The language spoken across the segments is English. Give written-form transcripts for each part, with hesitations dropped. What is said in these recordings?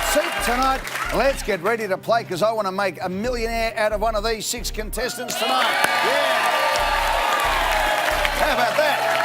Hotseat tonight. Let's get ready to play because I want to make a millionaire out of one of these 6 contestants tonight. Yeah. How about that?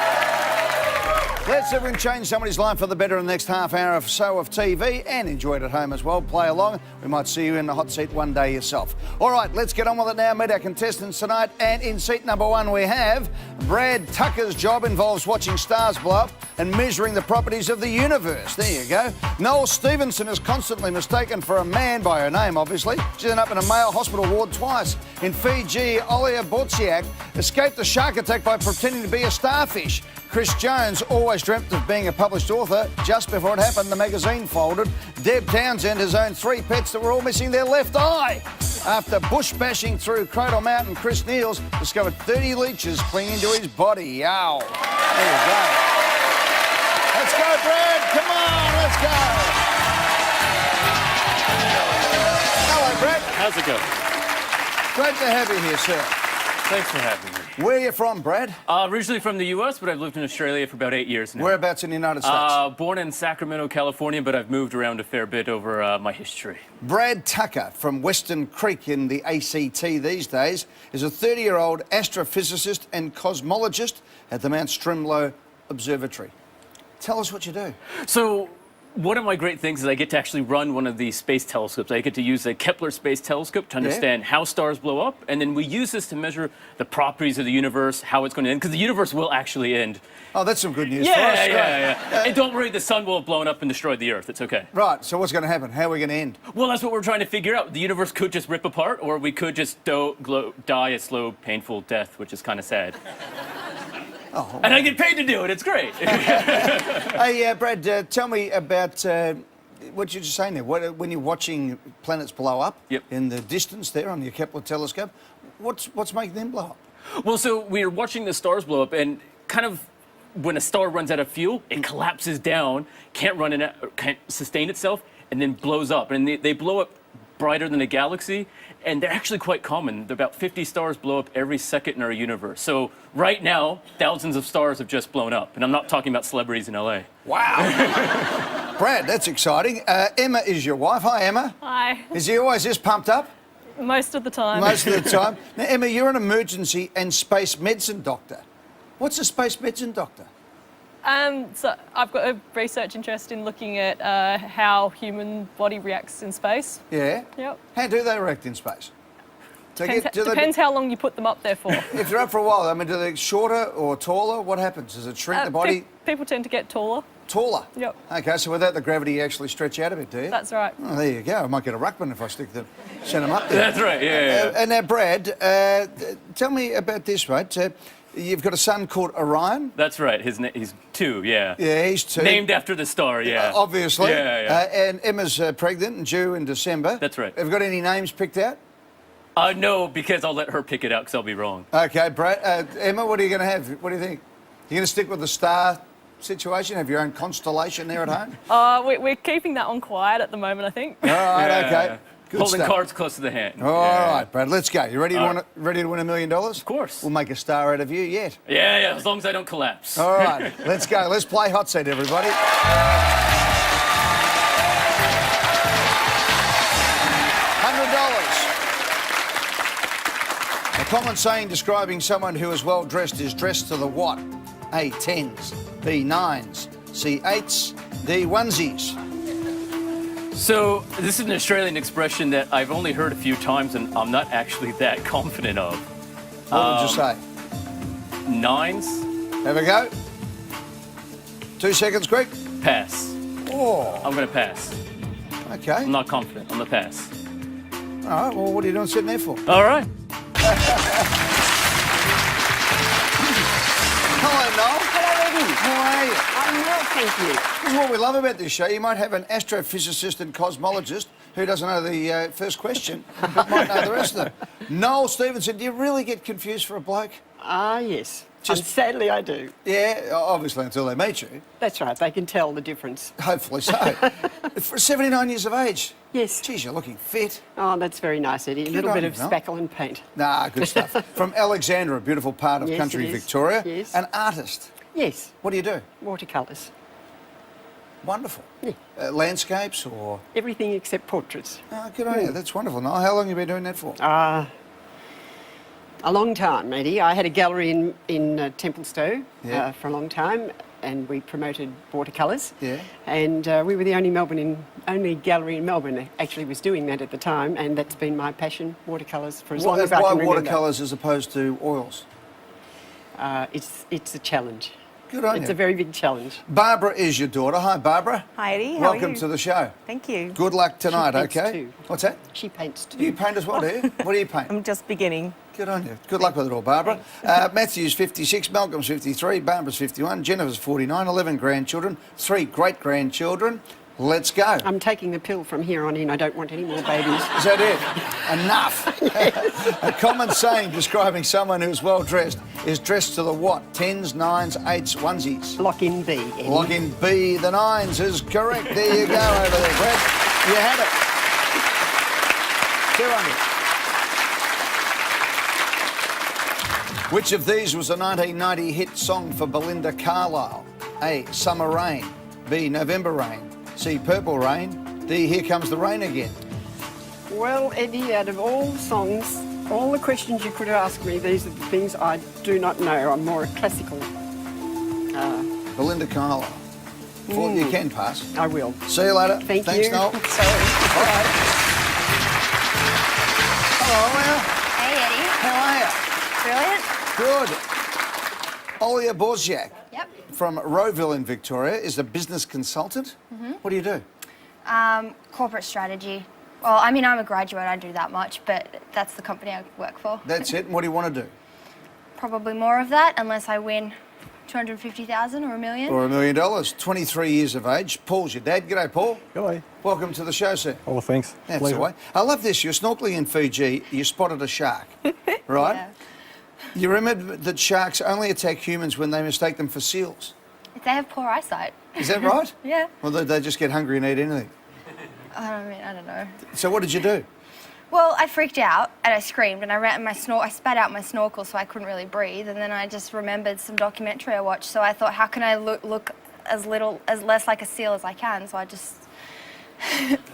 Let's everyone change somebody's life for the better in the next half hour or so of TV and enjoy it at home as well. Play along. We might see you in the hot seat one day yourself. All right, let's get on with it now. Meet our contestants tonight. And in seat number 1 we have Brad Tucker's job involves watching stars blow up and measuring the properties of the universe. There you go. Noel Stevenson is constantly mistaken for a man by her name, obviously. She's ended up in a male hospital ward twice. In Fiji, Olia Bortsiak escaped a shark attack by pretending to be a starfish. Chris Jones always dreamt of being a published author. Just before it happened, the magazine folded. Deb Townsend has owned 3 pets that were all missing their left eye. After bush bashing through Cradle Mountain, Chris Neils discovered 30 leeches clinging to his body. Yow. There you go. Let's go, Brad. Come on, let's go. Hello, Brad. How's it going? Great to have you here, sir. Thanks for having me. Where are you from, Brad? Originally from the US, but I've lived in Australia for about 8 years now. Whereabouts in the United States? Born in Sacramento, California, but I've moved around a fair bit over my history. Brad Tucker from Western Creek in the ACT these days is a 30-year-old astrophysicist and cosmologist at the Mount Stromlo Observatory. Tell us what you do. So, one of my great things is I get to actually run one of these space telescopes. I get to use a Kepler space telescope to understand how stars blow up, and then we use this to measure the properties of the universe, how it's going to end, because the universe will actually end. Oh, that's some good news Yeah, for us. yeah. And don't worry, the sun will have blown up and destroyed the Earth. It's okay. Right, so what's going to happen? How are we going to end? Well, that's what we're trying to figure out. The universe could just rip apart, or we could just die a slow, painful death, which is kind of sad. Oh. And I get paid to do it. It's great. Hey, Brad, tell me about what you were just saying there. When you're watching planets blow up in the distance there on your Kepler telescope, what's making them blow up? Well, so we're watching the stars blow up, and kind of when a star runs out of fuel, it collapses down, can't sustain itself, and then blows up. And they blow up brighter than a galaxy, and they're actually quite common. About 50 stars blow up every second in our universe. So right now, thousands of stars have just blown up, and I'm not talking about celebrities in LA. Wow. Brad, that's exciting. Emma is your wife. Hi, Emma. Hi. Is he always this pumped up? Most of the time. Most of the time. Now, Emma, you're an emergency and space medicine doctor. What's a space medicine doctor? So I've got a research interest in looking at how human body reacts in space. Yeah? Yep. How do they react in space? Depends how long you put them up there for. If they're up for a while, I mean, do they get shorter or taller? What happens? Does it shrink the body? People tend to get taller. Taller? Yep. Okay, so without the gravity, you actually stretch out a bit, do you? That's right. Oh, there you go. I might get a ruckman if I send them up there. That's right, yeah. And now, Brad, tell me about this, mate. You've got a son called Orion? That's right. He's 2, yeah. Yeah, he's 2. Named after the star, yeah. Obviously. Yeah. And Emma's pregnant and due in December. That's right. Have you got any names picked out? No, because I'll let her pick it out, because I'll be wrong. Okay, Brad. Emma, what are you going to have? What do you think? You going to stick with the star situation? Have your own constellation there at home? We're keeping that on quiet at the moment, I think. All right, okay. Good Holding stuff. cards close to the hand. All right, Brad, let's go. You ready to win $1 million? Of course. We'll make a star out of you yet. Yeah, as long as I don't collapse. All right, let's go. Let's play Hot Seat, everybody. $100. A common saying describing someone who is well dressed is dressed to the what? A, 10s, B, 9s, C, 8s, D, onesies. So, this is an Australian expression that I've only heard a few times and I'm not actually that confident of. What would you say? 9s. Have a go. 2 seconds, Greg. Pass. Oh. I'm going to pass. Okay. I'm not confident. I'm going to pass. All right, well, what are you doing sitting there for? All right. Hello, Noel. Hello, Eddie. How are you? I'm well, thank you. This is what we love about this show. You might have an astrophysicist and cosmologist who doesn't know the first question, but might know the rest of them. Noel Stevenson, do you really get confused for a bloke? Yes. Sadly, I do. Yeah, obviously until they meet you. That's right. They can tell the difference. Hopefully so. For 79 years of age. Yes. Geez, you're looking fit. Oh, that's very nice, Eddie. A little bit of spackle and paint. Nah, good stuff. From Alexandra, a beautiful part of country Victoria. Yes. An artist. Yes. What do you do? Watercolours. Wonderful. Landscapes or? Everything except portraits. Oh, good on you. That's wonderful. Now, how long have you been doing that for? A long time, Eddie. I had a gallery in Templestowe Yeah. for a long time, and we promoted watercolours. Yeah. And we were the only gallery in Melbourne that actually was doing that at the time, and that's been my passion, watercolours, for as long as I Why can remember. watercolours as opposed to oils? It's a challenge. Good on It's you. a very big challenge. Barbara is your daughter. Hi, Barbara. Hi, Eddie. How are Welcome you? to the show. Thank you. Good luck tonight, paints okay? too. What's that? She paints too. You paint as well, do you? What do you paint? I'm just beginning. Good on you. Good luck with it all, Barbara. Matthew's 56, Malcolm's 53, Barbara's 51, Jennifer's 49, 11 grandchildren, 3 great-grandchildren. Let's go. I'm taking the pill from here on in. I don't want any more babies. Is that it? Enough. A common saying describing someone who's well dressed is dressed to the what? 10s, 9s, 8s, onesies. Lock in B, Eddie. Lock in B, the 9s is correct. There you go over there, Brad. You had it. 200. Which of these was a 1990 hit song for Belinda Carlisle? A, Summer Rain. B, November Rain. C, Purple Rain. D, Here Comes the Rain Again. Well, Eddie, out of all songs, all the questions you could ask me, these are the things I do not know. I'm more a classical. Belinda Carlisle. Well, you can pass. I will. See you later. Thank Thanks, you. Noel. Sorry. All right. Hello, Hey, Eddie. how are you? Brilliant. Good. Olia Borziak Yep. from Rowville in Victoria is a business consultant. What do you do? Corporate strategy. Well, I mean, I'm a graduate. I do that much, but that's the company I work for. That's it. And what do you want to do? Probably more of that, unless I win 250,000 or $1 million. Or $1 million. 23 years of age. Paul's your dad. G'day, Paul. G'day. Welcome to the show, sir. Oh, thanks. That's Pleasure. the way. I love this. You're snorkeling in Fiji. You spotted a shark, right? Yeah. You remember that sharks only attack humans when they mistake them for seals. If they have poor eyesight. Is that right? Yeah. Well, they just get hungry and eat anything. I don't know. So what did you do? Well, I freaked out and I screamed and I spat out my snorkel so I couldn't really breathe. And then I just remembered some documentary I watched. So I thought, how can I look as less like a seal as I can? So I just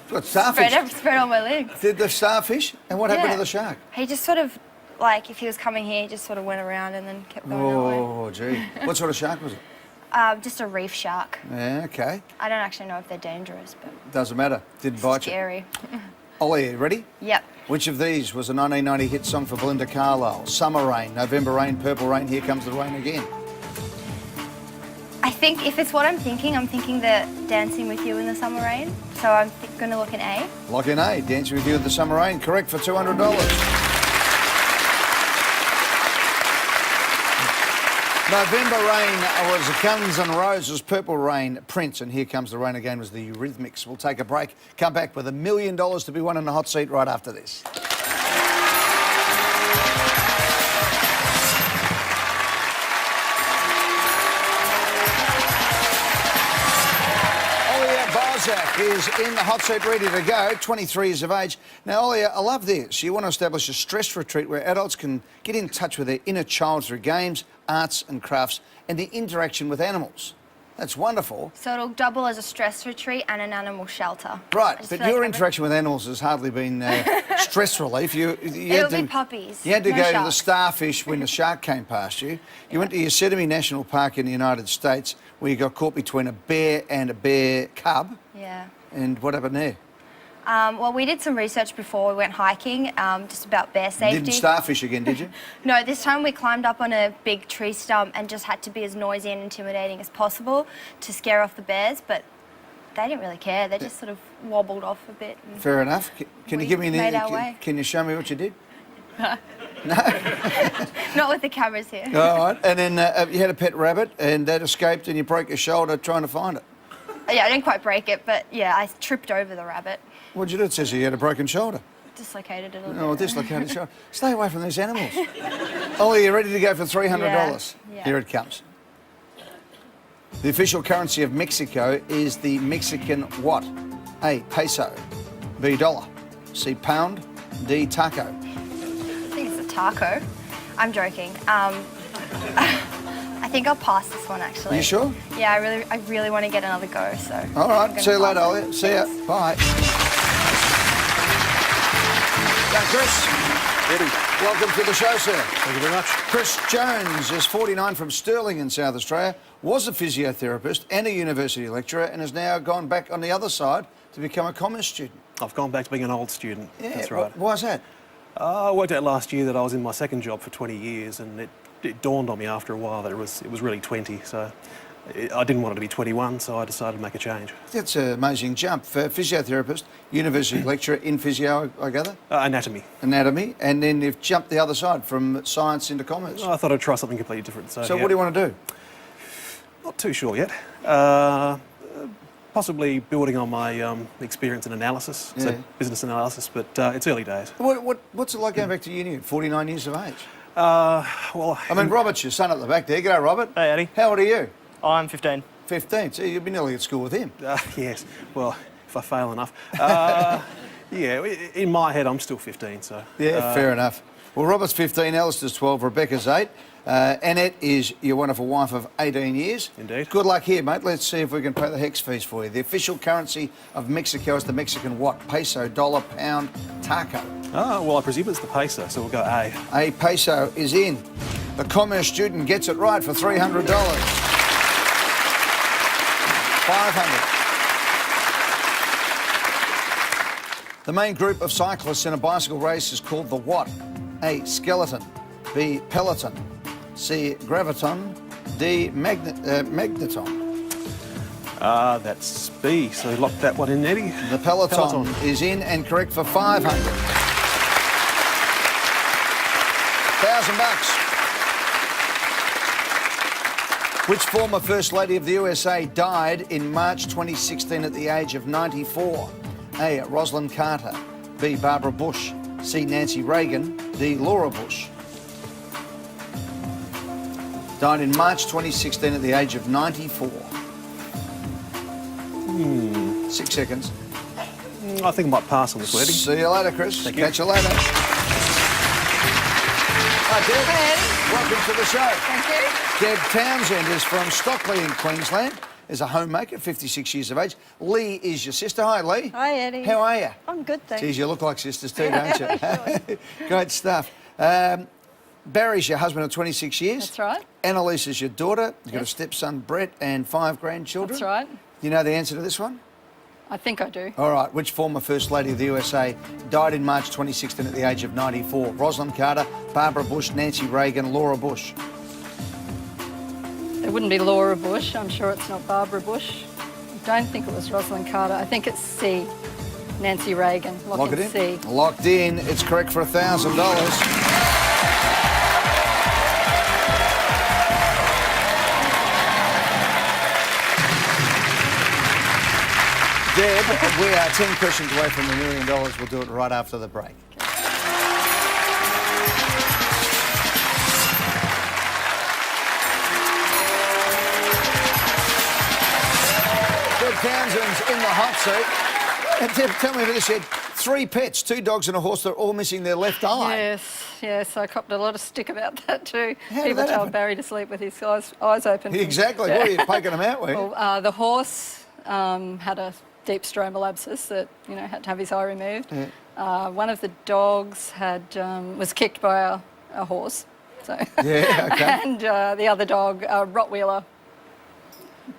What, starfish? spread on my legs. Did the starfish? And what happened to the shark? He just sort of, like, if he was coming here, he just sort of went around and then kept going that way. Oh, gee. What sort of shark was it? Just a reef shark. Yeah, okay. I don't actually know if they're dangerous, but Doesn't matter. Didn't bite you. scary. Ollie, you ready? Yep. Which of these was a 1990 hit song for Belinda Carlisle? Summer Rain, November Rain, Purple Rain, Here Comes the Rain Again. I think if it's what I'm thinking the Dancing with You in the Summer Rain. So I'm going to look in A. Lock in A, Dancing with You in the Summer Rain. Correct for $200. November Rain was Guns N' Roses, Purple Rain, Prince, and Here Comes the Rain Again was the Eurythmics. We'll take a break, come back with $1 million to be won in the hot seat right after this. Olia Barzak is in the hot seat ready to go, 23 years of age. Now, Olia, I love this. You want to establish a stress retreat where adults can get in touch with their inner child through games, arts and crafts, and the interaction with animals. That's wonderful. So it'll double as a stress retreat and an animal shelter. Right, I just but feel like your every- interaction with animals has hardly been stress relief. You It'll be puppies. You had to no go to the sharks. starfish when the shark came past you. You went to Yosemite National Park in the United States where you got caught between a bear and a bear cub. Yeah. And what happened there? Well, we did some research before we went hiking, just about bear safety. Didn't starfish again, did you? No, this time we climbed up on a big tree stump and just had to be as noisy and intimidating as possible to scare off the bears, but they didn't really care. They just sort of wobbled off a bit. And Fair enough. Can you We give me made our way. Can you show me what you did? not with the cameras here. All right. And then you had a pet rabbit and that escaped and you broke your shoulder trying to find it. Yeah, I didn't quite break it, but yeah, I tripped over the rabbit. What did you do? It says you had a broken shoulder. Dislocated it a little Oh, bit. dislocated shoulder. Stay away from these animals. Ollie, you ready to go for $300? Yeah. Here it comes. The official currency of Mexico is the Mexican what? A, peso. B, dollar. C, pound. D, taco. I think it's a taco. I'm joking. I think I'll pass this one actually. Are you sure? Yeah, I really want to get another go. So. All I'm right. gonna See you later, pass it. Ollie. See ya. Thanks. Bye. Now, Chris, Eddie, welcome to the show, sir. thank you very much. Chris Jones is 49 from Stirling in South Australia, was a physiotherapist and a university lecturer, and has now gone back on the other side to become a commerce student. I've gone back to being an old student. Yeah, That's right. Why's that? I worked out last year that I was in my second job for 20 years, and it dawned on me after a while that it was really 20. So I didn't want it to be 21, so I decided to make a change. That's an amazing jump for a physiotherapist, university lecturer in physio, I gather, Anatomy. anatomy, and then you've jumped the other side from science into commerce. I thought I'd try something completely different. So So yeah. what do you want to do? Not too sure yet. Possibly building on my experience in analysis, Yeah. so business analysis, but it's early days. What's it like going back to uni at 49 years of age? Well, I mean, Robert's your son at the back there. G'day, Robert. Hey, Eddie. How old are you? I'm 15. 15. So you'll be nearly at school with him. yes. Well, if I fail enough. Yeah, in my head, I'm still 15, so... Yeah, fair enough. Well, Robert's 15, Alistair's 12, Rebecca's 8. Annette is your wonderful wife of 18 years. Indeed. Good luck here, mate. Let's see if we can pay the hex fees for you. The official currency of Mexico is the Mexican what? Peso, dollar, pound, taco. Well, I presume it's the peso, so we'll go A. A peso is in. The commerce student gets it right for $300. 500. The main group of cyclists in a bicycle race is called the what? A. Skeleton. B. Peloton. C. Graviton. D. Magneton. That's B, so lock that one in, Eddie. The Peloton is in and correct for 500. $1,000. Which former First Lady of the USA died in March 2016 at the age of 94? A. Rosalind Carter. B. Barbara Bush. C. Nancy Reagan. D. Laura Bush. Died in March 2016 at the age of 94. 6 seconds. I think I might pass on this, Eddie. See you later, Chris. Thank you. Catch you later. Hi, Deb. Hey, Welcome to the show. thank you. Deb Townsend is from Stockley in Queensland. Is a homemaker, 56 years of age. Lee is your sister. Hi, Lee. Hi, Eddie. How are you? I'm good, thanks. Geez, you look like sisters too, don't you? Great stuff. Barry's your husband of 26 years. That's right. Annalise is your daughter. You've got a Yes. stepson, Brett, and 5 grandchildren. That's right. You know the answer to this one? I think I do. All right. Which former First Lady of the USA died in March 2016 at the age of 94? Rosalind Carter, Barbara Bush, Nancy Reagan, Laura Bush. It wouldn't be Laura Bush. I'm sure it's not Barbara Bush. I don't think it was Rosalind Carter. I think it's C. Nancy Reagan. Lock it in. C. Locked in. It's correct for $1,000. Deb, we are 10 questions away from $1 million. We'll do it right after the break. Deb Townsend's in the hot seat. And Deb, tell me about this. You had 3 pets, 2 dogs and a horse. They're all missing their left eye. Yes, I copped a lot of stick about that too. How did People that told happen? Barry to sleep with his eyes open. Exactly. Yeah. What are you poking them out with? Well, the horse had a deep stromal abscess that had to have his eye removed. Yeah. One of the dogs was kicked by a horse. So Yeah, okay. and the other dog, a Rottweiler,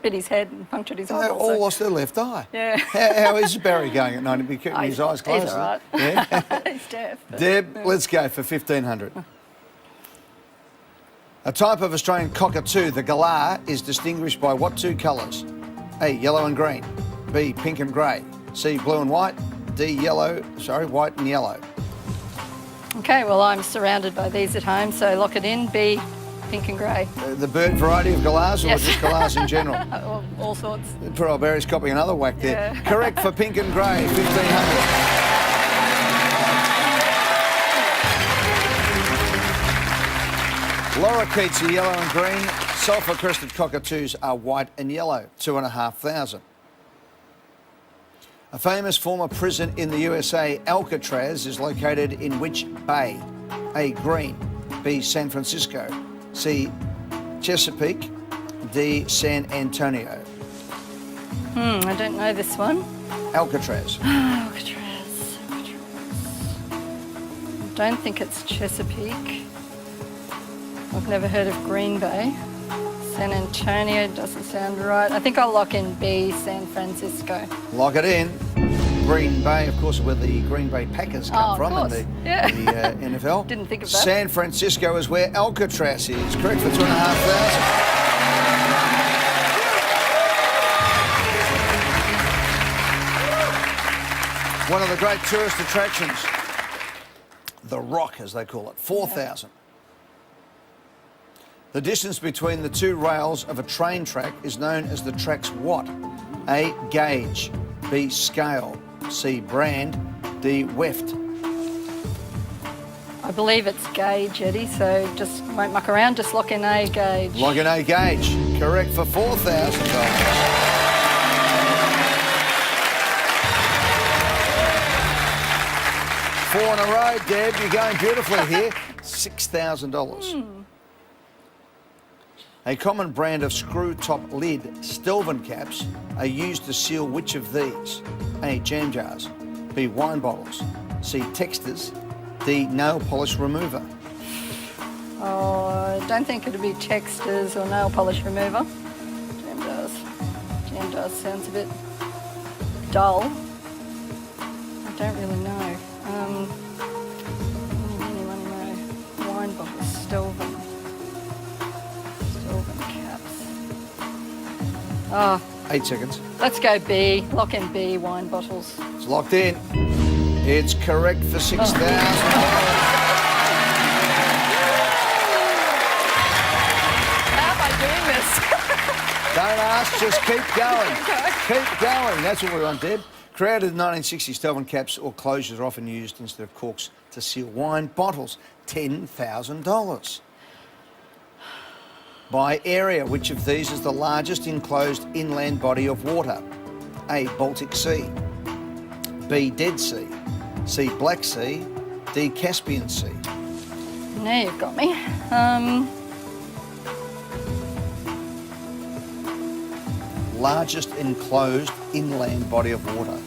bit his head and punctured his They eyeball. all so- lost their left eye. Yeah. How is Barry going at 90? Be keeping his eyes closed. He's all right. Yeah. He's deaf. but- Deb, let's go for 1,500. A type of Australian cockatoo, the galah, is distinguished by what 2 colours? A, yellow and green. B, pink and grey. C, blue and white. D, white and yellow. Okay, well, I'm surrounded by these at home, so lock it in. B, pink and grey. The bird variety of galahs or Yes. just galahs in general? All sorts. Poor old Barry's copying another whack there. Yeah. Correct for pink and grey, 1,500. Lorikeets are yellow and green. Sulphur-crested cockatoos are white and yellow, 2,500. A famous former prison in the USA, Alcatraz, is located in which bay? A, Green. B, San Francisco. C, Chesapeake, D. San Antonio. I don't know this one. Alcatraz. Alcatraz. Don't think it's Chesapeake. I've never heard of Green Bay. San Antonio doesn't sound right. I think I'll lock in B, San Francisco. Lock it in. Green Bay, of course, where the Green Bay Packers come from in the NFL. Didn't think of that. San Francisco is where Alcatraz is. Correct for $2,500. One of the great tourist attractions, the Rock, as they call it, 4,000. The distance between the two rails of a train track is known as the track's what? A, gauge, B, scale, C, brand, D, weft. I believe it's gauge, Eddie, so just won't muck around, just lock in A, gauge. Lock in A, gauge. Correct for $4,000. 4 in a row, Deb. You're going beautifully here. $6,000. A common brand of screw-top lid Stelvin caps are used to seal which of these? A, jam jars, B, wine bottles, C, textures, D, nail polish remover. Oh, I don't think it'd be textures or nail polish remover. Jam jars. Jam jars sounds a bit dull. I don't really know. Wine bottles, Stelvin. Oh, 8 seconds. let's go B. Lock in B, wine bottles. It's locked in. It's correct for $6,000. How am I doing this? Don't ask, just keep going. Keep going. That's what we want, Deb. Created in the 1960s, Stelvin caps or closures are often used instead of corks to seal wine bottles. $10,000. By area, which of these is the largest enclosed inland body of water? A, Baltic Sea, B, Dead Sea, C, Black Sea, D, Caspian Sea. Now you've got me. Largest enclosed inland body of water.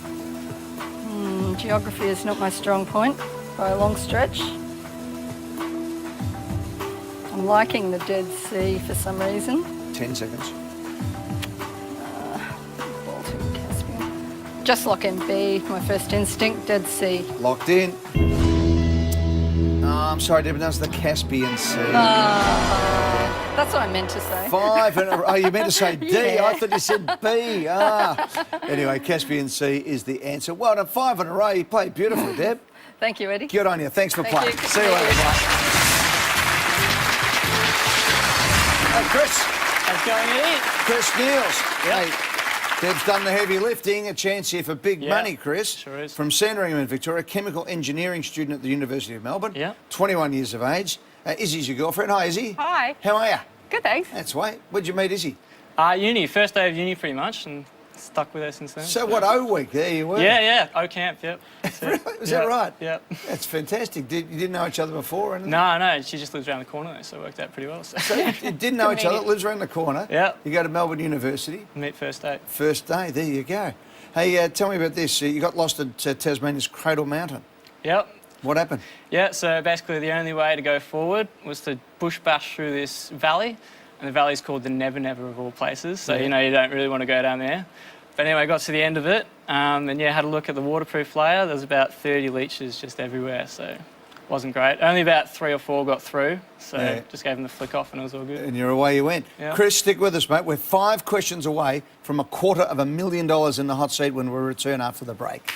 Geography is not my strong point by a long stretch. I'm liking the Dead Sea for some reason. 10 seconds. Baltic, Caspian. Just lock in B, my first instinct, Dead Sea. Locked in. Oh, I'm sorry, Deb, that's the Caspian Sea. That's what I meant to say. 5 in a row. Oh, you meant to say D. Yeah. I thought you said B. Anyway, Caspian Sea is the answer. Well done, 5 in a row. You played beautifully, Deb. Thank you, Eddie. Good on you. Thanks for Thank playing. you. See you later, mate. Hey, Chris. How's it going, Eddie? Chris Niels. Yep. Hey, Deb's done the heavy lifting. A chance here for big money, Chris. Sure is. From Sandringham in Victoria, chemical engineering student at the University of Melbourne. Yeah. 21 years of age. Izzy's your girlfriend. Hi, Izzy. Hi. How are you? Good, thanks. That's right. Where'd you meet Izzy? Uni, first day of uni pretty much, and stuck with her since then. So what, O week? There you were. Yeah, O camp, yep. Really? Was that right? Yep. That's fantastic. You didn't know each other before? Or anything? No, she just lives around the corner though, so it worked out pretty well. So. You didn't know each other. Lives around the corner. Yeah. You go to Melbourne University. Meet first date. First day. There you go. Hey, tell me about this. You got lost at Tasmania's Cradle Mountain. Yep. What happened? Yeah, so basically the only way to go forward was to bush bash through this valley, and the valley's called the Never Never of all places, so you don't really want to go down there. But anyway, got to the end of it, and had a look at the waterproof layer. There was about 30 leeches just everywhere, so it wasn't great. Only about 3 or 4 got through, so just gave them the flick off and it was all good. And you're away you went. Yeah. Chris, stick with us, mate. We're 5 questions away from $250,000 in the hot seat when we return after the break.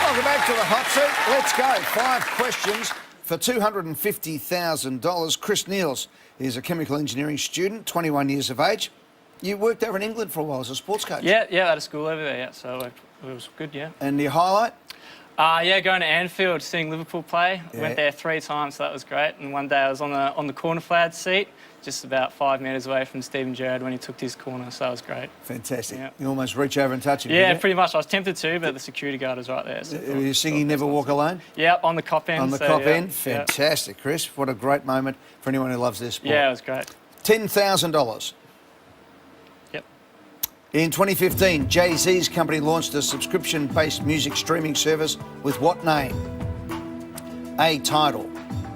Welcome back to the hot seat. Let's go. 5 questions for $250,000. Chris Niels is a chemical engineering student, 21 years of age. You worked over in England for a while as a sports coach. Yeah, out of school over there, yeah, so it was good, yeah. And your highlight? Yeah, going to Anfield, seeing Liverpool play. Yeah. Went there 3 times, so that was great. And one day I was on the corner flag seat, just about 5 metres away from Steven Gerrard when he took his corner, so that was great. Fantastic. Yeah. You almost reach over and touch him. Yeah, did you? pretty much. I was tempted to, but the security guard was right there. So Are you singing Never Walk Alone? Yeah, on the cop end. On the so, cop yeah, end? yeah. Fantastic, Chris. What a great moment for anyone who loves this sport. Yeah, it was great. $10,000. Yep. In 2015, Jay-Z's company launched a subscription-based music streaming service with what name? A, Tidal,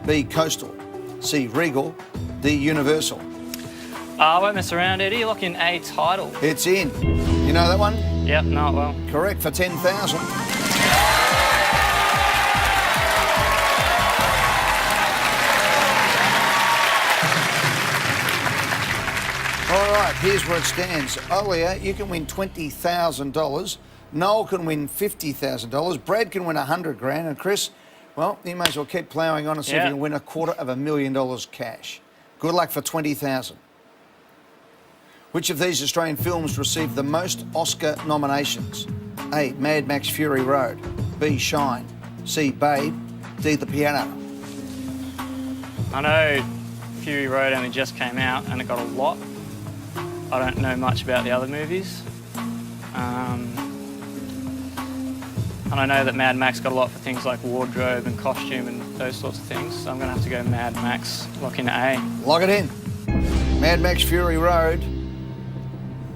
B, Coastal, C, Regal, D, Universal. I won't mess around, Eddie. Lock in A, Tidal. It's in. You know that one? Yep, no, well. Correct for 10,000. All right, here's where it stands. Olia, you can win $20,000. Noel can win $50,000. Brad can win $100,000. And Chris, well, you may as well keep ploughing on and see if you can win $250,000 cash. Good luck for $20,000. Which of these Australian films received the most Oscar nominations? A, Mad Max Fury Road. B, Shine. C, Babe. D, The Piano. I know Fury Road only just came out and it got a lot. I don't know much about the other movies. And I know that Mad Max got a lot for things like wardrobe and costume and those sorts of things. So I'm going to have to go Mad Max. Lock in A. Lock it in. Mad Max Fury Road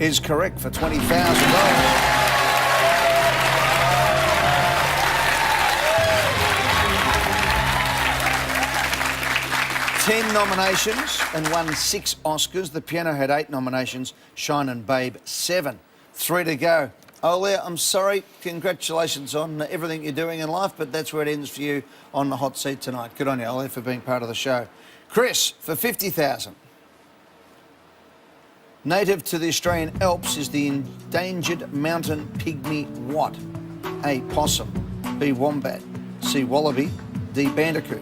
is correct for $20,000. 10 nominations and won 6 Oscars. The Piano had 8 nominations. Shine and Babe 7. 3 to go. Olia, I'm sorry. Congratulations on everything you're doing in life, but that's where it ends for you on the hot seat tonight. Good on you, Olia, for being part of the show. Chris, for $50,000. Native to the Australian Alps is the endangered mountain pygmy what? A, possum. B, wombat. C, wallaby. D, bandicoot.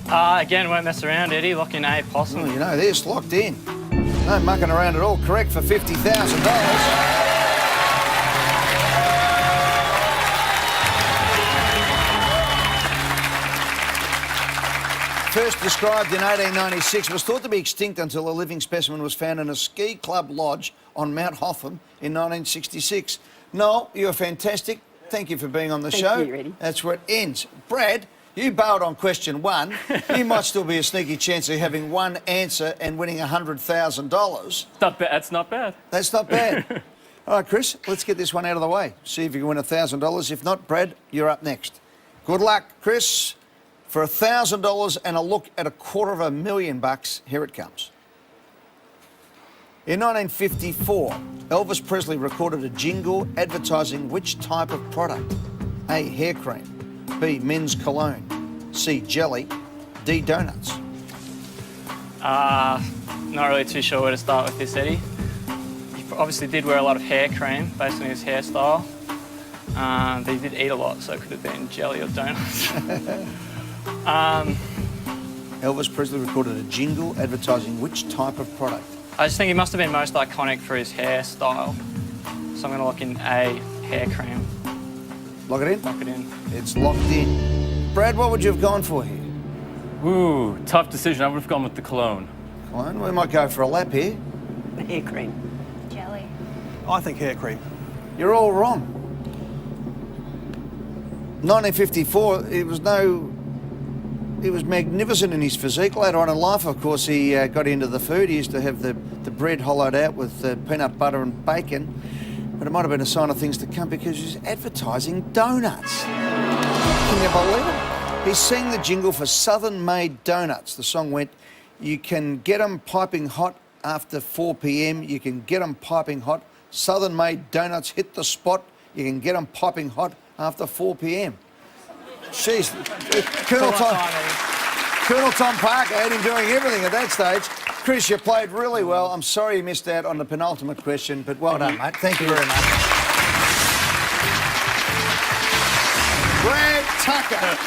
Again, won't mess around, Eddie. Lock in A, possum. Oh, you know this, locked in. No mucking around at all. Correct for $50,000. First described in 1896, was thought to be extinct until a living specimen was found in a ski club lodge on Mount Hotham in 1966. Noel, you're fantastic. Thank you for being on the show. Thank you, Eddie. That's where it ends. Brad, you bailed on question 1. You might still be a sneaky chance of having one answer and winning $100,000. Not bad. That's not bad. That's not bad. All right, Chris, let's get this one out of the way. See if you can win $1,000. If not, Brad, you're up next. Good luck, Chris. For $1,000 and a look at $250,000, here it comes. In 1954, Elvis Presley recorded a jingle advertising which type of product? A, hair cream. B, men's cologne. C, jelly. D, donuts. Not really too sure where to start with this, Eddie. He obviously did wear a lot of hair cream based on his hairstyle. But he did eat a lot, so it could have been jelly or donuts. Elvis Presley recorded a jingle advertising which type of product? I just think he must have been most iconic for his hairstyle. So I'm going to lock in A, hair cream. Lock it in? Lock it in. It's locked in. Brad, what would you have gone for here? Ooh, tough decision. I would have gone with the cologne. Cologne? We might go for a lap here. The hair cream. Jelly. I think hair cream. You're all wrong. 1954, he was magnificent in his physique. Later on in life, of course, he got into the food. He used to have the bread hollowed out with peanut butter and bacon. But it might have been a sign of things to come because he's advertising donuts. Can you believe it? He sang the jingle for Southern Made Donuts. The song went, you can get 'em piping hot after 4 p.m. You can get 'em piping hot. Southern Made Donuts hit the spot. You can get 'em piping hot after 4 p.m. Jeez, Colonel Tom Parker had him doing everything at that stage. Chris, you played really well. I'm sorry you missed out on the penultimate question, but well done, mate. Thank you very much. Brad Tucker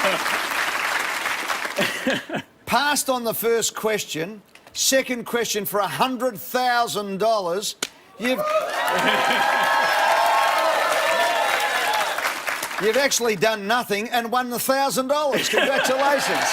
passed on the first question. Second question for $100,000. You've actually done nothing and won the $1,000. Congratulations.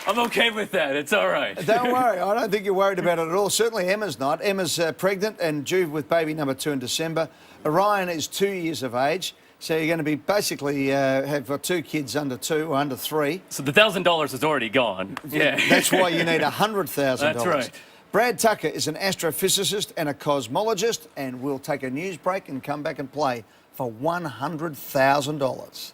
I'm okay with that. It's all right. Don't worry. I don't think you're worried about it at all. Certainly Emma's not. Emma's pregnant and due with baby number 2 in December. Orion is 2 years of age. So you're going to be basically have got 2 kids under 2 or under 3. So the $1,000 is already gone. Yeah. That's why you need $100,000. That's right. Brad Tucker is an astrophysicist and a cosmologist, and we'll take a news break and come back and play for $100,000.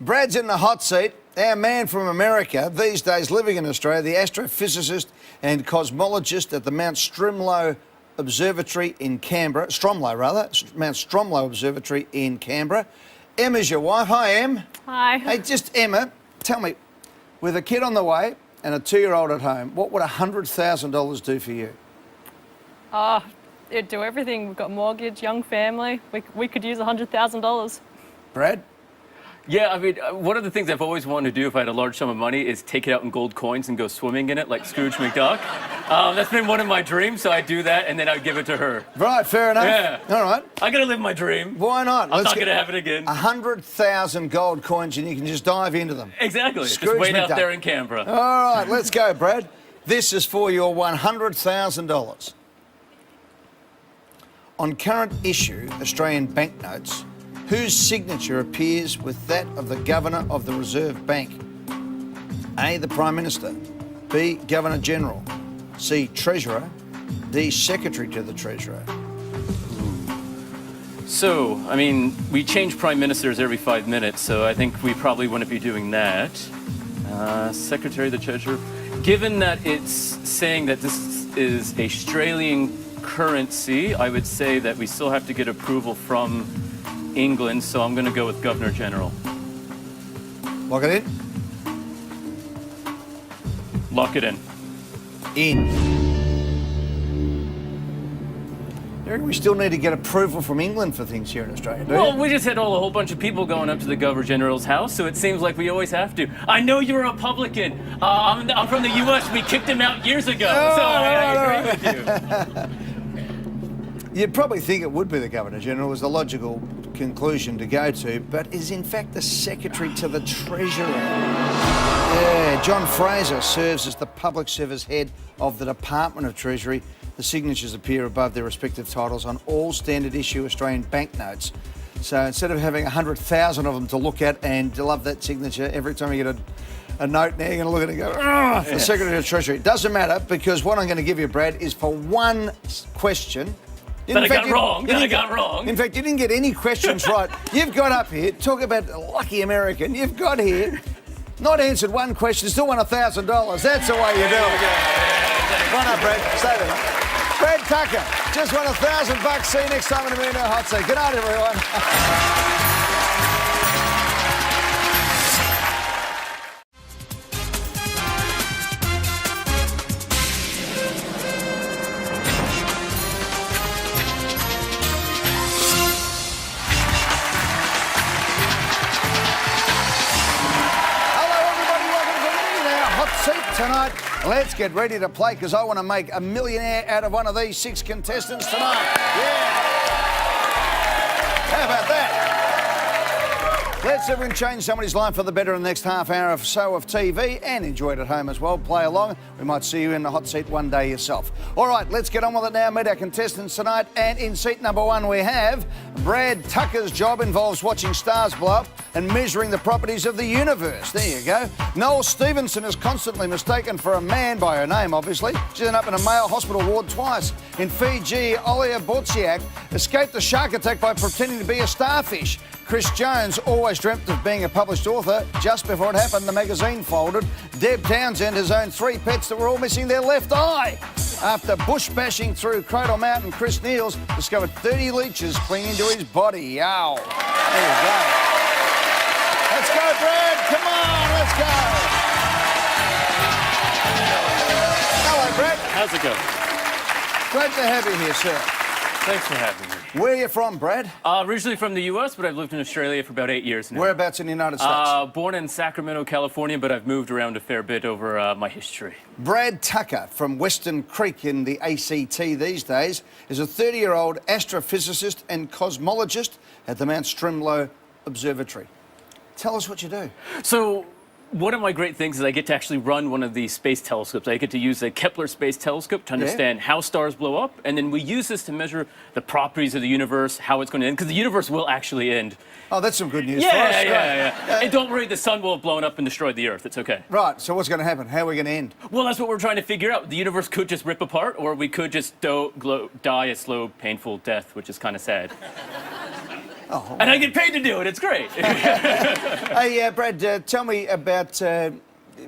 Brad's in the hot seat. Our man from America, these days living in Australia, the astrophysicist and cosmologist at the Mount Stromlo Observatory in Canberra. Mount Stromlo Observatory in Canberra. Emma's your wife. Hi, Em. Hi. Hey, just Emma, tell me, with a kid on the way and a 2-year-old at home, what would $100,000 do for you? Oh, it'd do everything. We've got mortgage, young family. We could use $100,000. Brad? Yeah, I mean, one of the things I've always wanted to do if I had a large sum of money is take it out in gold coins and go swimming in it like Scrooge McDuck. That's been one of my dreams, so I'd do that and then I'd give it to her. Right, fair enough. Yeah. All right. I gotta live my dream. Why not? I'm not gonna have it again. 100,000 gold coins and you can just dive into them. Exactly. Scrooge Just wait out McDuck. there in Canberra. All right, let's go, Brad. This is for your $100,000. On current issue Australian banknotes, whose signature appears with that of the Governor of the Reserve Bank? A, the Prime Minister. B, Governor General. C, Treasurer. D, Secretary to the Treasurer. So, I mean, we change prime ministers every 5 minutes, so I think we probably wouldn't be doing that. Secretary of the Treasurer. Given that it's saying that this is Australian currency, I would say that we still have to get approval from England, so I'm going to go with Governor General. Lock it in. Lock it in. In. You reckon we still need to get approval from England for things here in Australia, do you? Well, we just had a whole bunch of people going up to the Governor General's house, so it seems like we always have to. I know you're a Republican. I'm from the U.S. We kicked him out years ago, so I agree with you. You'd probably think it would be the Governor General was the logical conclusion to go to, but is in fact the Secretary to the Treasurer. Yeah, John Fraser serves as the public service head of the Department of Treasury. The signatures appear above their respective titles on all standard issue Australian banknotes. So instead of having 100,000 of them to look at and to love that signature, every time you get a note now, you're going to look at it and go, the Secretary of Treasury. It doesn't matter because what I'm going to give you, Brad, is for one question. That I got wrong. In fact, you didn't get any questions right. You've got up here, talk about the lucky American. You've got here, not answered one question, still won $1,000. That's the way you do it. Why not, Brad? Stay there. Brad Tucker just won $1,000. See you next time in the Millionaire Hotseat. Good night, everyone. Tonight, let's get ready to play because I want to make a millionaire out of one of these 6 contestants tonight. Yeah. How about that? Let's everyone change somebody's life for the better in the next half hour or so of TV and enjoy it at home as well. Play along. We might see you in the hot seat one day yourself. All right, let's get on with it now. Meet our contestants tonight. And in seat number 1, we have Brad Tucker's job involves watching stars blow up and measuring the properties of the universe. There you go. Noel Stevenson is constantly mistaken for a man by her name, obviously. She's ended up in a male hospital ward twice. In Fiji, Olia Bortsiak escaped a shark attack by pretending to be a starfish. Chris Jones always dreamt of being a published author. Just before it happened, the magazine folded. Deb Townsend has owned 3 pets that were all missing their left eye. After bush bashing through Cradle Mountain, Chris Neals discovered 30 leeches clinging to his body. Yow. There you go. Let's go, Brad. Come on, let's go. Hello, Brad. How's it go? Great to have you here, sir. Thanks for having me. Where are you from, Brad? Originally from the U.S., but I've lived in Australia for about 8 years now. Whereabouts in the United States? Born in Sacramento, California, but I've moved around a fair bit over my history. Brad Tucker from Western Creek in the ACT these days is a 30-year-old astrophysicist and cosmologist at the Mount Stromlo Observatory. Tell us what you do. So, one of my great things is I get to actually run one of these space telescopes. I get to use a Kepler Space Telescope to understand how stars blow up, and then we use this to measure the properties of the universe, how it's going to end, because the universe will actually end. Oh, that's some good news for us. Yeah. And don't worry, the sun will have blown up and destroyed the Earth. It's okay. Right, so what's going to happen? How are we going to end? Well, that's what we're trying to figure out. The universe could just rip apart, or we could just die a slow, painful death, which is kind of sad. Oh, and I get paid to do it. It's great. Hey, Brad, tell me about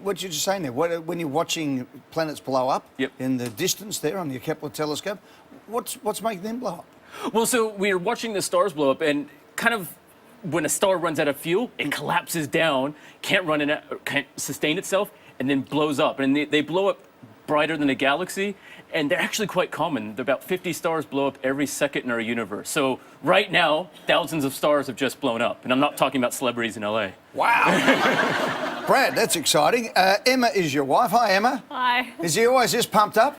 what you just saying there. When you're watching planets blow up in the distance there on your Kepler telescope, what's making them blow up? Well, so we're watching the stars blow up, and kind of when a star runs out of fuel, it collapses down, can't sustain itself, and then blows up. And they blow up brighter than a galaxy, and they're actually quite common. About 50 stars blow up every second in our universe. So right now, thousands of stars have just blown up, and I'm not talking about celebrities in LA. Wow. Brad, that's exciting. Emma is your wife. Hi, Emma. Hi. Is he always this pumped up?